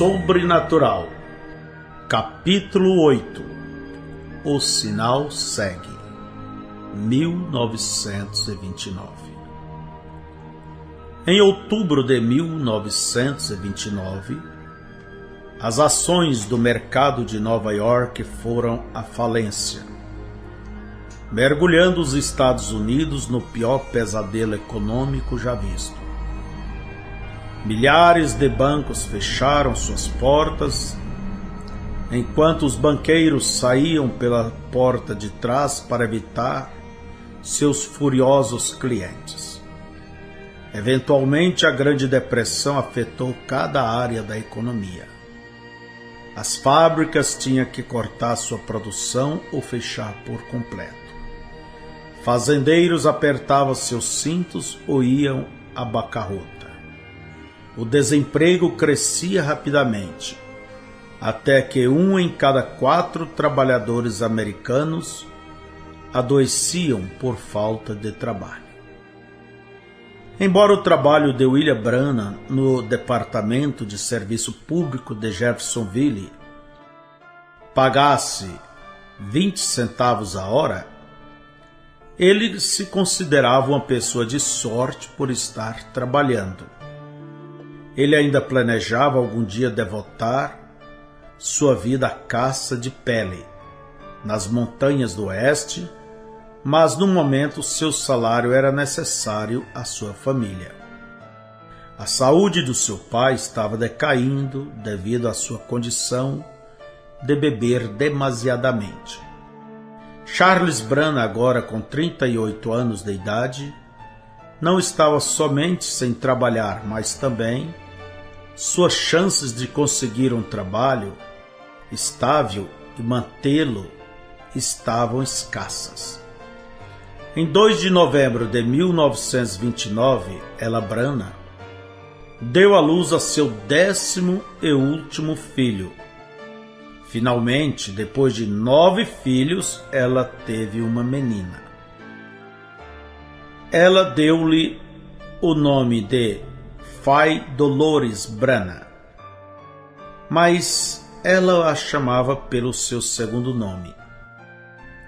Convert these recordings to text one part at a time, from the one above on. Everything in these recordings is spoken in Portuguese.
Sobrenatural. Capítulo 8. O sinal segue. 1929. Em outubro de 1929, as ações do mercado de Nova York foram à falência, mergulhando os Estados Unidos no pior pesadelo econômico já visto. Milhares de bancos fecharam suas portas, enquanto os banqueiros saíam pela porta de trás para evitar seus furiosos clientes. Eventualmente, a Grande Depressão afetou cada área da economia. As fábricas tinham que cortar sua produção ou fechar por completo. Fazendeiros apertavam seus cintos ou iam à bancarrota. O desemprego crescia rapidamente, até que 1 em cada 4 trabalhadores americanos adoeciam por falta de trabalho. Embora o trabalho de William Branham no Departamento de Serviço Público de Jeffersonville pagasse 20 centavos a hora, ele se considerava uma pessoa de sorte por estar trabalhando. Ele ainda planejava algum dia devotar sua vida à caça de pele nas montanhas do oeste, mas no momento seu salário era necessário à sua família. A saúde do seu pai estava decaindo devido à sua condição de beber demasiadamente. Charles Branham, agora com 38 anos de idade, não estava somente sem trabalhar, mas também suas chances de conseguir um trabalho estável e mantê-lo estavam escassas. Em 2 de novembro de 1929, Ella Branham deu à luz a seu 10º e último filho. Finalmente, depois de 9 filhos, ela teve uma menina. Ela deu-lhe o nome de Fay Dolores Branham, mas ela a chamava pelo seu segundo nome.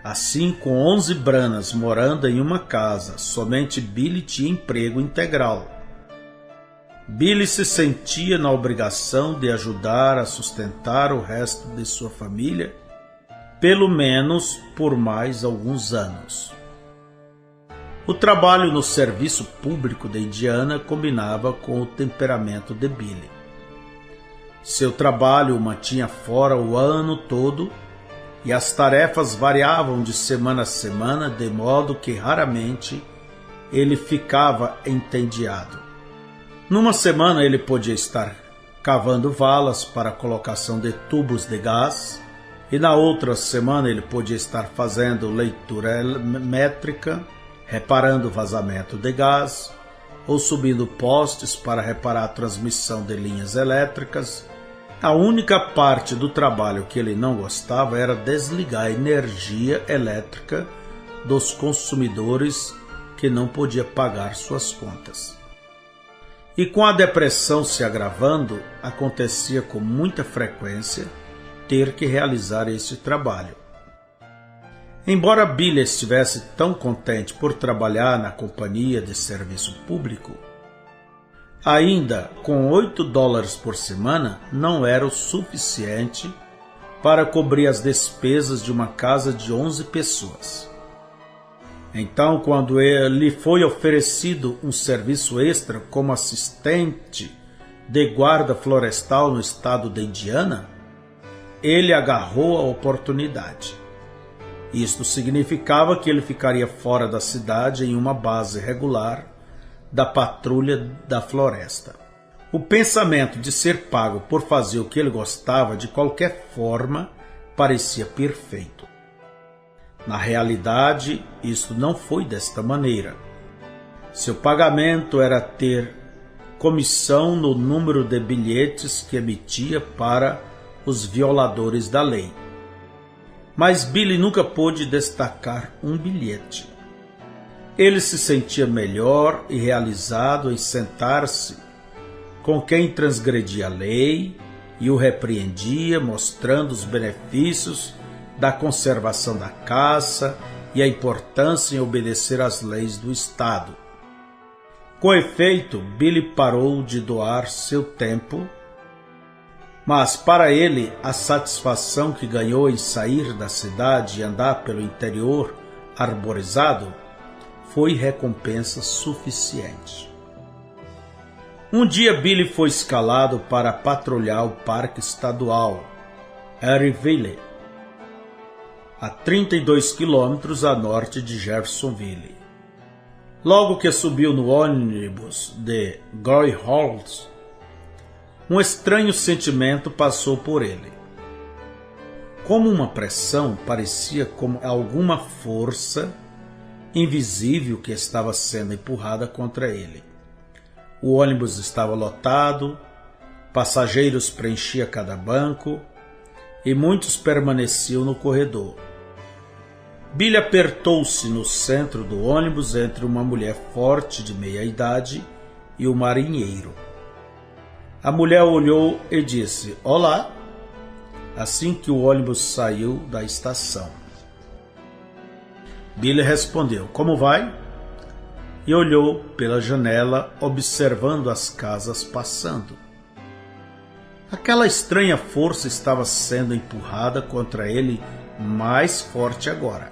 Assim, com 11 Branhams morando em uma casa, somente Billy tinha emprego integral. Billy se sentia na obrigação de ajudar a sustentar o resto de sua família, pelo menos por mais alguns anos. O trabalho no serviço público de Indiana combinava com o temperamento de Billy. Seu trabalho o mantinha fora o ano todo e as tarefas variavam de semana a semana, de modo que raramente ele ficava entediado. Numa semana ele podia estar cavando valas para a colocação de tubos de gás, e na outra semana ele podia estar fazendo leitura métrica, reparando vazamento de gás, ou subindo postes para reparar a transmissão de linhas elétricas. A única parte do trabalho que ele não gostava era desligar a energia elétrica dos consumidores que não podia pagar suas contas. E com a depressão se agravando, acontecia com muita frequência ter que realizar esse trabalho. Embora Billy estivesse tão contente por trabalhar na companhia de serviço público, ainda com $8 por semana não era o suficiente para cobrir as despesas de uma casa de 11 pessoas. Então, quando lhe foi oferecido um serviço extra como assistente de guarda florestal no estado de Indiana, ele agarrou a oportunidade. Isto significava que ele ficaria fora da cidade em uma base regular da patrulha da floresta. O pensamento de ser pago por fazer o que ele gostava de qualquer forma parecia perfeito. Na realidade, isto não foi desta maneira. Seu pagamento era ter comissão no número de bilhetes que emitia para os violadores da lei. Mas Billy nunca pôde destacar um bilhete. Ele se sentia melhor e realizado em sentar-se com quem transgredia a lei e o repreendia, mostrando os benefícios da conservação da caça e a importância em obedecer às leis do Estado. Com efeito, Billy parou de doar seu tempo, mas para ele a satisfação que ganhou em sair da cidade e andar pelo interior arborizado foi recompensa suficiente. Um dia Billy foi escalado para patrulhar o Parque Estadual Eryville, a 32 quilômetros a norte de Jeffersonville. Logo que subiu no ônibus de Goy Halls, um estranho sentimento passou por ele. Como uma pressão, parecia como alguma força invisível que estava sendo empurrada contra ele. O ônibus estava lotado, passageiros preenchiam cada banco e muitos permaneciam no corredor. Billy apertou-se no centro do ônibus entre uma mulher forte de meia-idade e o marinheiro. A mulher olhou e disse: "Olá", assim que o ônibus saiu da estação. Billy respondeu: "Como vai?" e olhou pela janela, observando as casas passando. Aquela estranha força estava sendo empurrada contra ele mais forte agora.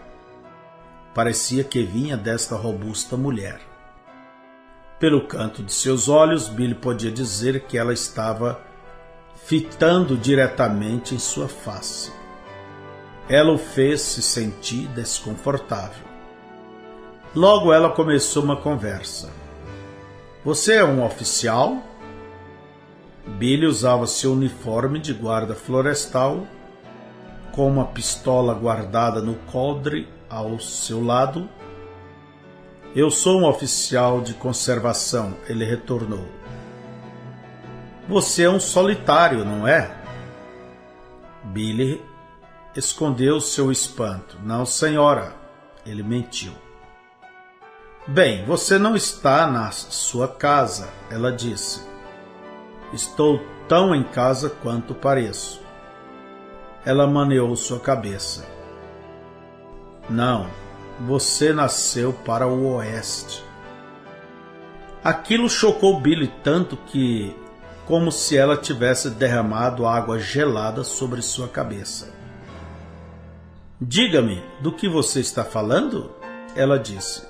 Parecia que vinha desta robusta mulher. Pelo canto de seus olhos, Billy podia dizer que ela estava fitando diretamente em sua face. Ela o fez se sentir desconfortável. Logo ela começou uma conversa. "Você é um oficial?" Billy usava seu uniforme de guarda florestal, com uma pistola guardada no coldre ao seu lado. "Eu sou um oficial de conservação", ele retornou. "Você é um solitário, não é?" Billy escondeu seu espanto. "Não, senhora", ele mentiu. "Bem, você não está na sua casa", ela disse. "Estou tão em casa quanto pareço." Ela maneou sua cabeça. "Não, você nasceu para o oeste." Aquilo chocou Billy tanto que, como se ela tivesse derramado água gelada sobre sua cabeça. "Diga-me, do que você está falando?" ela disse.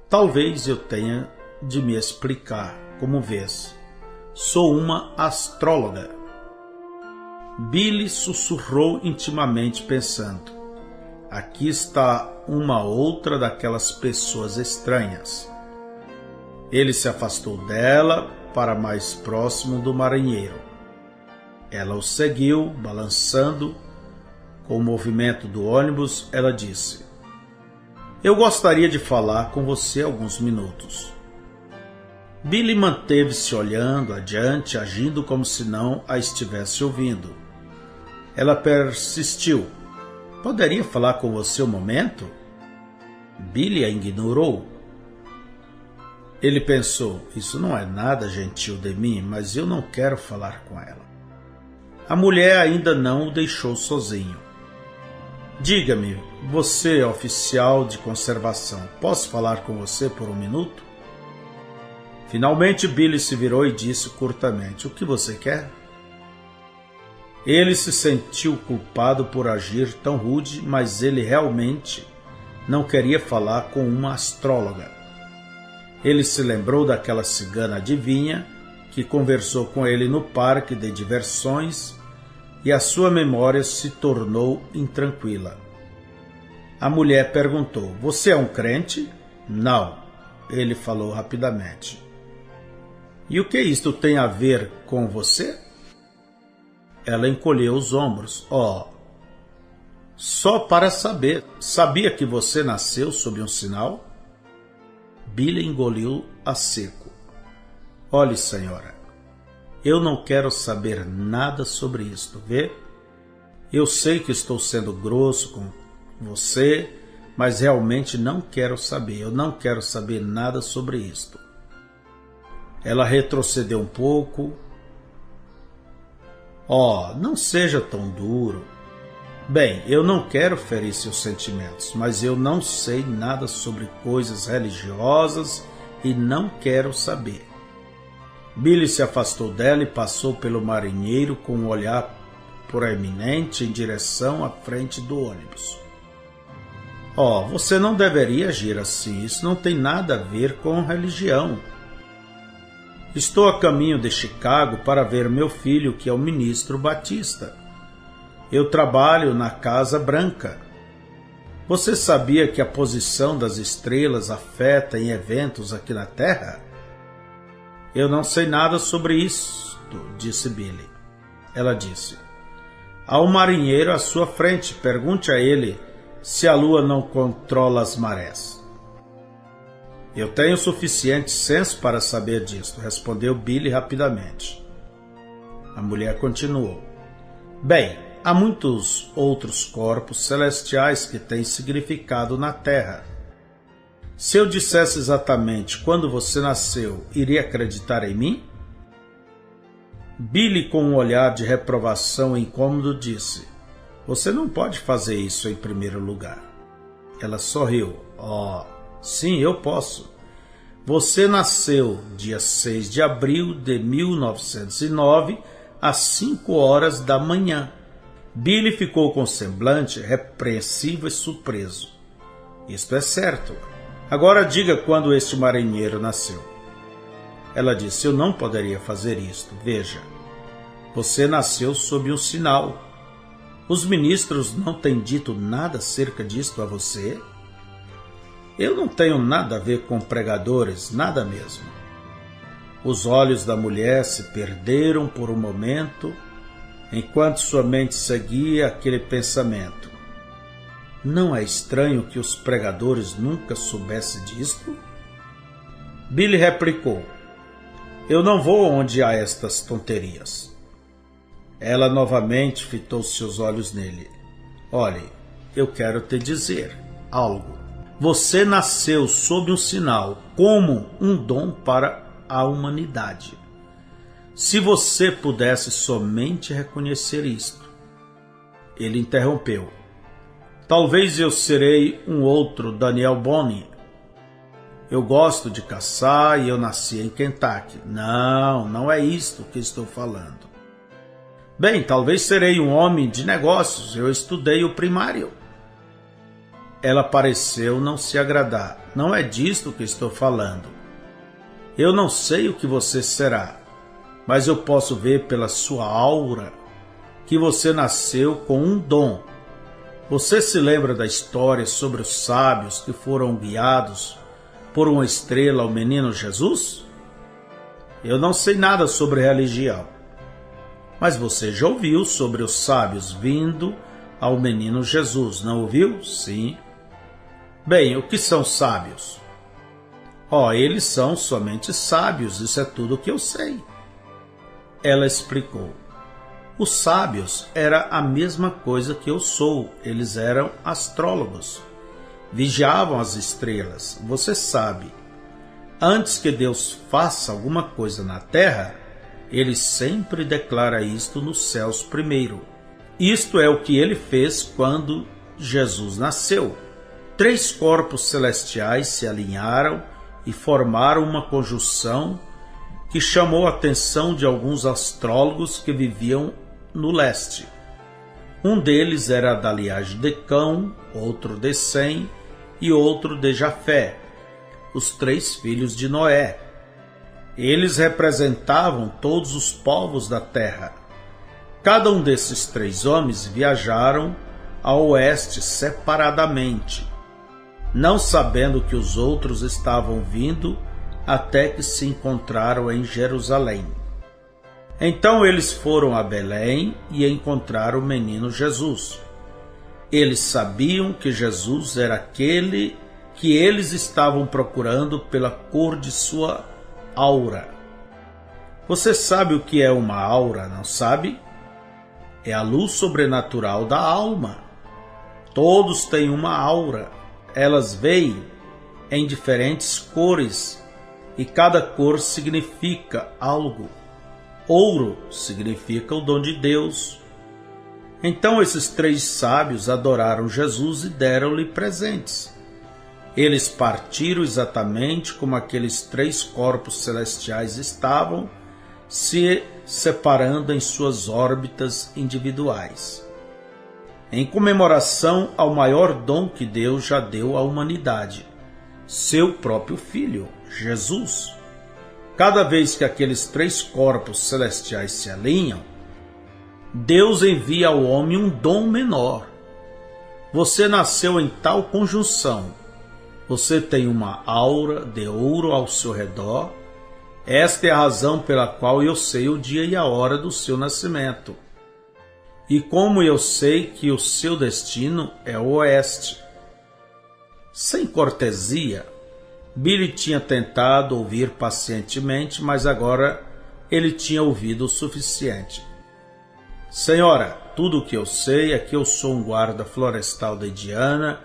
"Talvez eu tenha de me explicar. Como vês, sou uma astróloga." Billy sussurrou intimamente, pensando: aqui está uma outra daquelas pessoas estranhas. Ele se afastou dela para mais próximo do marinheiro. Ela o seguiu, balançando. Com o movimento do ônibus, ela disse: "Eu gostaria de falar com você alguns minutos." Billy manteve-se olhando adiante, agindo como se não a estivesse ouvindo. Ela persistiu: "Poderia falar com você um momento?" Billy a ignorou. Ele pensou: isso não é nada gentil de mim, mas eu não quero falar com ela. A mulher ainda não o deixou sozinho. "Diga-me, você é oficial de conservação, posso falar com você por um minuto?" Finalmente Billy se virou e disse curtamente: "O que você quer?" Ele se sentiu culpado por agir tão rude, mas ele realmente não queria falar com uma astróloga. Ele se lembrou daquela cigana adivinha que conversou com ele no parque de diversões e a sua memória se tornou intranquila. A mulher perguntou: "Você é um crente?" "Não", ele falou rapidamente. "E o que isto tem a ver com você?" Ela encolheu os ombros. "Oh, só para saber. Sabia que você nasceu sob um sinal?" Billy engoliu a seco. "Olhe, senhora, eu não quero saber nada sobre isto, vê? Eu sei que estou sendo grosso com você, mas realmente não quero saber. Eu não quero saber nada sobre isto." Ela retrocedeu um pouco. Oh, não seja tão duro. Bem, eu não quero ferir seus sentimentos, mas eu não sei nada sobre coisas religiosas e não quero saber. Billy se afastou dela e passou pelo marinheiro com um olhar proeminente em direção à frente do ônibus. Oh, você não deveria agir assim, isso não tem nada a ver com religião. Estou a caminho de Chicago para ver meu filho, que é o ministro Batista. Eu trabalho na Casa Branca. Você sabia que a posição das estrelas afeta em eventos aqui na Terra? Eu não sei nada sobre isso, disse Billy. Ela disse: há um marinheiro à sua frente, pergunte a ele se a lua não controla as marés. Eu tenho suficiente senso para saber disto, respondeu Billy rapidamente. A mulher continuou: bem, há muitos outros corpos celestiais que têm significado na Terra. Se eu dissesse exatamente quando você nasceu, iria acreditar em mim? Billy, com um olhar de reprovação e incômodo, disse: você não pode fazer isso em primeiro lugar. Ela sorriu. Oh, sim, eu posso. Você nasceu dia 6 de abril de 1909, às 5 horas da manhã. Billy ficou com semblante repreensivo e surpreso. Isto é certo. Agora diga quando este marinheiro nasceu. Ela disse: eu não poderia fazer isto. Veja, você nasceu sob um sinal. Os ministros não têm dito nada acerca disto a você? Eu não tenho nada a ver com pregadores, nada mesmo. Os olhos da mulher se perderam por um momento, enquanto sua mente seguia aquele pensamento. Não é estranho que os pregadores nunca soubessem disto? Billy replicou: eu não vou onde há estas tonterias. Ela novamente fitou seus olhos nele. Olhe, eu quero te dizer algo. Você nasceu sob um sinal, como um dom para a humanidade. Se você pudesse somente reconhecer isto. Ele interrompeu: talvez eu serei um outro Daniel Boone. Eu gosto de caçar e eu nasci em Kentucky. Não, não é isto que estou falando. Bem, talvez serei um homem de negócios. Eu estudei o primário. Ela pareceu não se agradar. Não é disto que estou falando. Eu não sei o que você será, mas eu posso ver pela sua aura que você nasceu com um dom. Você se lembra da história sobre os sábios que foram guiados por uma estrela ao menino Jesus? Eu não sei nada sobre religião, mas você já ouviu sobre os sábios vindo ao menino Jesus, não ouviu? Sim. Bem, o que são sábios? Eles são somente sábios, isso é tudo o que eu sei. Ela explicou: os sábios era a mesma coisa que eu sou, eles eram astrólogos, vigiavam as estrelas. Você sabe, antes que Deus faça alguma coisa na terra, ele sempre declara isto nos céus primeiro. Isto é o que ele fez quando Jesus nasceu. 3 corpos celestiais se alinharam e formaram uma conjunção que chamou a atenção de alguns astrólogos que viviam no leste. Um deles era da linhagem de Cão, outro de Sem e outro de Jafé, os 3 filhos de Noé. Eles representavam todos os povos da terra. Cada um desses 3 homens viajaram ao oeste separadamente, não sabendo que os outros estavam vindo, até que se encontraram em Jerusalém. Então eles foram a Belém e encontraram o menino Jesus. Eles sabiam que Jesus era aquele que eles estavam procurando pela cor de sua aura. Você sabe o que é uma aura, não sabe? É a luz sobrenatural da alma. Todos têm uma aura. Elas veem em diferentes cores e cada cor significa algo. Ouro significa o dom de Deus. Então esses 3 sábios adoraram Jesus e deram-lhe presentes. Eles partiram exatamente como aqueles 3 corpos celestiais estavam, se separando em suas órbitas individuais, em comemoração ao maior dom que Deus já deu à humanidade, seu próprio Filho, Jesus. Cada vez que aqueles 3 corpos celestiais se alinham, Deus envia ao homem um dom menor. Você nasceu em tal conjunção. Você tem uma aura de ouro ao seu redor. Esta é a razão pela qual eu sei o dia e a hora do seu nascimento. E como eu sei que o seu destino é o oeste. Sem cortesia, Billy tinha tentado ouvir pacientemente, mas agora ele tinha ouvido o suficiente. Senhora, tudo o que eu sei é que eu sou um guarda florestal de Indiana,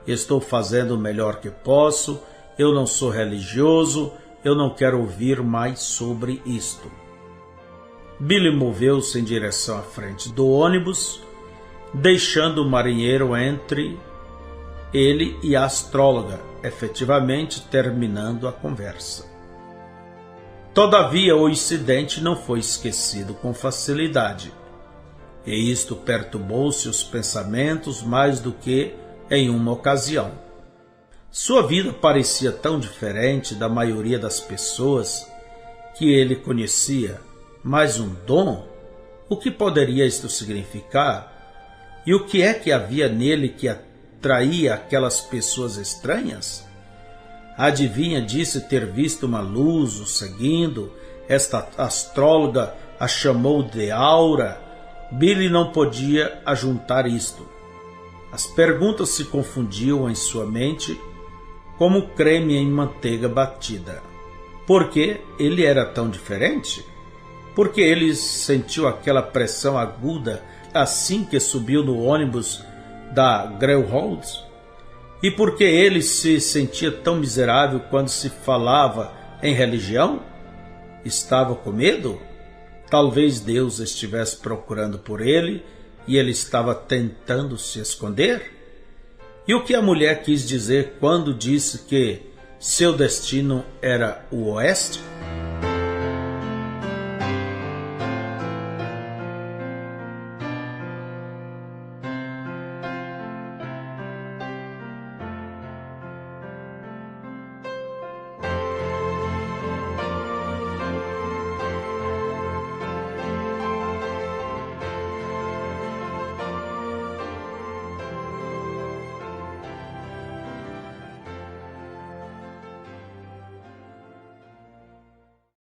estou fazendo o melhor que posso, eu não sou religioso, eu não quero ouvir mais sobre isto. Billy moveu-se em direção à frente do ônibus, deixando o marinheiro entre ele e a astróloga, efetivamente terminando a conversa. Todavia, o incidente não foi esquecido com facilidade, e isto perturbou seus pensamentos mais do que em uma ocasião. Sua vida parecia tão diferente da maioria das pessoas que ele conhecia, mas um dom? O que poderia isto significar? E o que é que havia nele que atraía aquelas pessoas estranhas? A adivinha disse ter visto uma luz o seguindo. Esta astróloga a chamou de aura. Billy não podia ajuntar isto. As perguntas se confundiam em sua mente como creme em manteiga batida. Por que ele era tão diferente? Por que ele sentiu aquela pressão aguda assim que subiu no ônibus da Greyhound? E por que ele se sentia tão miserável quando se falava em religião? Estava com medo? Talvez Deus estivesse procurando por ele e ele estava tentando se esconder? E o que a mulher quis dizer quando disse que seu destino era o oeste?